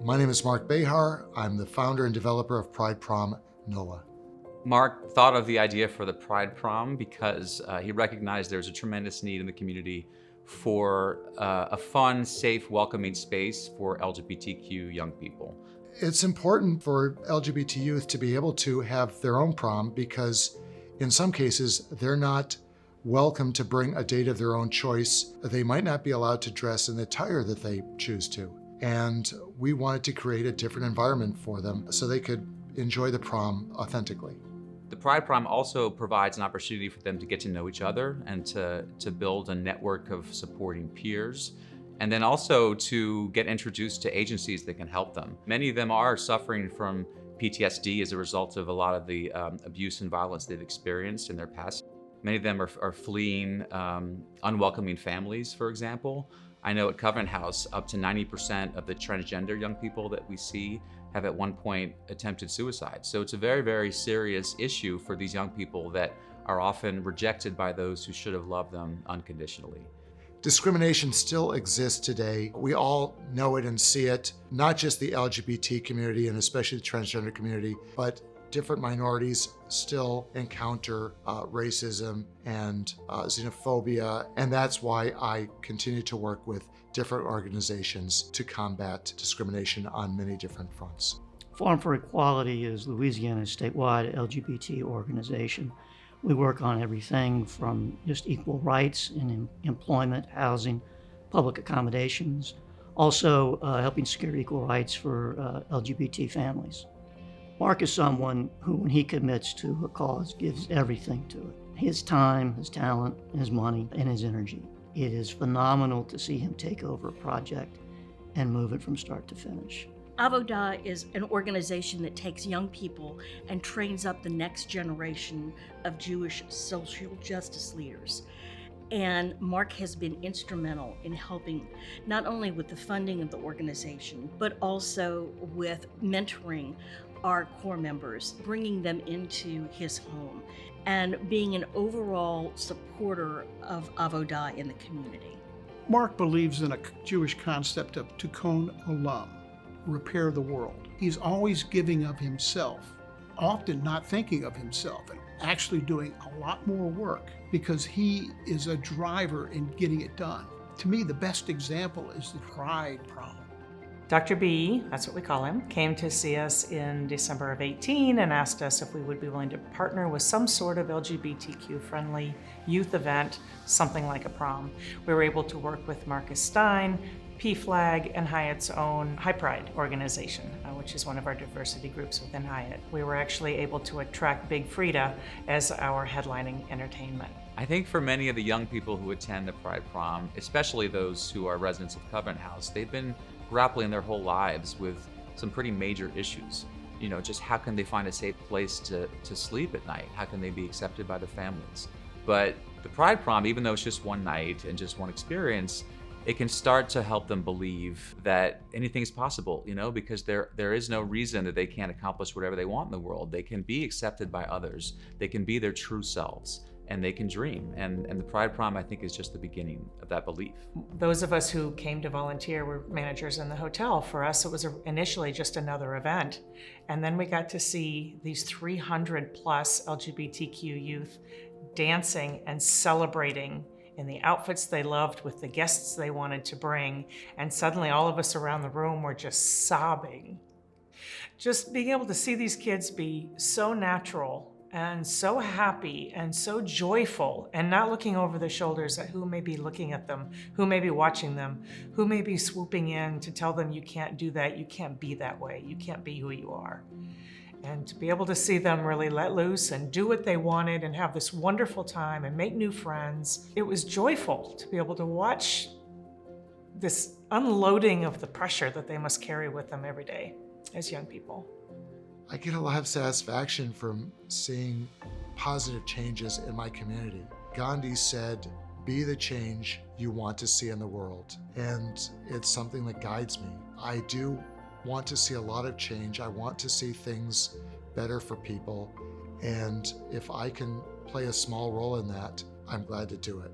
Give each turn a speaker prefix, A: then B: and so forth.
A: My name is Marc Behar. I'm the founder and developer of Pride Prom NOLA.
B: Marc thought of the idea for the Pride Prom because he recognized there's a tremendous need in the community for a fun, safe, welcoming space for LGBTQ young people.
A: It's important for LGBT youth to be able to have their own prom because in some cases they're not welcome to bring a date of their own choice. They might not be allowed to dress in the attire that they choose to. And we wanted to create a different environment for them so they could enjoy the prom authentically.
B: The Pride Prom also provides an opportunity for them to get to know each other and to build a network of supporting peers, and then also to get introduced to agencies that can help them. Many of them are suffering from PTSD as a result of a lot of the abuse and violence they've experienced in their past. Many of them are fleeing unwelcoming families, for example. I know at Covenant House, up to 90% of the transgender young people that we see have at one point attempted suicide. So it's a very, very serious issue for these young people that are often rejected by those who should have loved them unconditionally.
A: Discrimination still exists today. We all know it and see it, not just the LGBT community and especially the transgender community, but different minorities still encounter racism and xenophobia, and that's why I continue to work with different organizations to combat discrimination on many different fronts.
C: Forum for Equality is Louisiana's statewide LGBT organization. We work on everything from just equal rights in employment, housing, public accommodations, also helping secure equal rights for LGBT families. Marc is someone who, when he commits to a cause, gives everything to it. His time, his talent, his money, and his energy. It is phenomenal to see him take over a project and move it from start to finish.
D: Avadah is an organization that takes young people and trains up the next generation of Jewish social justice leaders. And Marc has been instrumental in helping not only with the funding of the organization, but also with mentoring our core members, bringing them into his home, and being an overall supporter of Avadah in the community.
E: Marc believes in a Jewish concept of tikkun olam, repair the world. He's always giving of himself, often not thinking of himself, and actually doing a lot more work because he is a driver in getting it done. To me, the best example is the Pride Prom.
F: Dr. B, that's what we call him, came to see us in December of 18 and asked us if we would be willing to partner with some sort of LGBTQ-friendly youth event, something like a prom. We were able to work with Marcus Stein, PFLAG, and Hyatt's own High Pride organization, which is one of our diversity groups within Hyatt. We were actually able to attract Big Frida as our headlining entertainment.
B: I think for many of the young people who attend the Pride Prom, especially those who are residents of Covenant House, they've been grappling their whole lives with some pretty major issues. You know, just how can they find a safe place to sleep at night? How can they be accepted by their families? But the Pride Prom, even though it's just one night and just one experience, it can start to help them believe that anything's possible, you know, because there is no reason that they can't accomplish whatever they want in the world. They can be accepted by others. They can be their true selves. And they can dream. And the Pride Prom, I think, is just the beginning of that belief.
F: Those of us who came to volunteer were managers in the hotel. For us, it was initially just another event. And then we got to see these 300 plus LGBTQ youth dancing and celebrating in the outfits they loved with the guests they wanted to bring. And suddenly all of us around the room were just sobbing. Just being able to see these kids be so natural and so happy and so joyful and not looking over their shoulders at who may be looking at them, who may be watching them, who may be swooping in to tell them you can't do that, you can't be that way, you can't be who you are. And to be able to see them really let loose and do what they wanted and have this wonderful time and make new friends, it was joyful to be able to watch this unloading of the pressure that they must carry with them every day as young people.
A: I get a lot of satisfaction from seeing positive changes in my community. Gandhi said, "Be the change you want to see in the world." And it's something that guides me. I do want to see a lot of change. I want to see things better for people. And if I can play a small role in that, I'm glad to do it.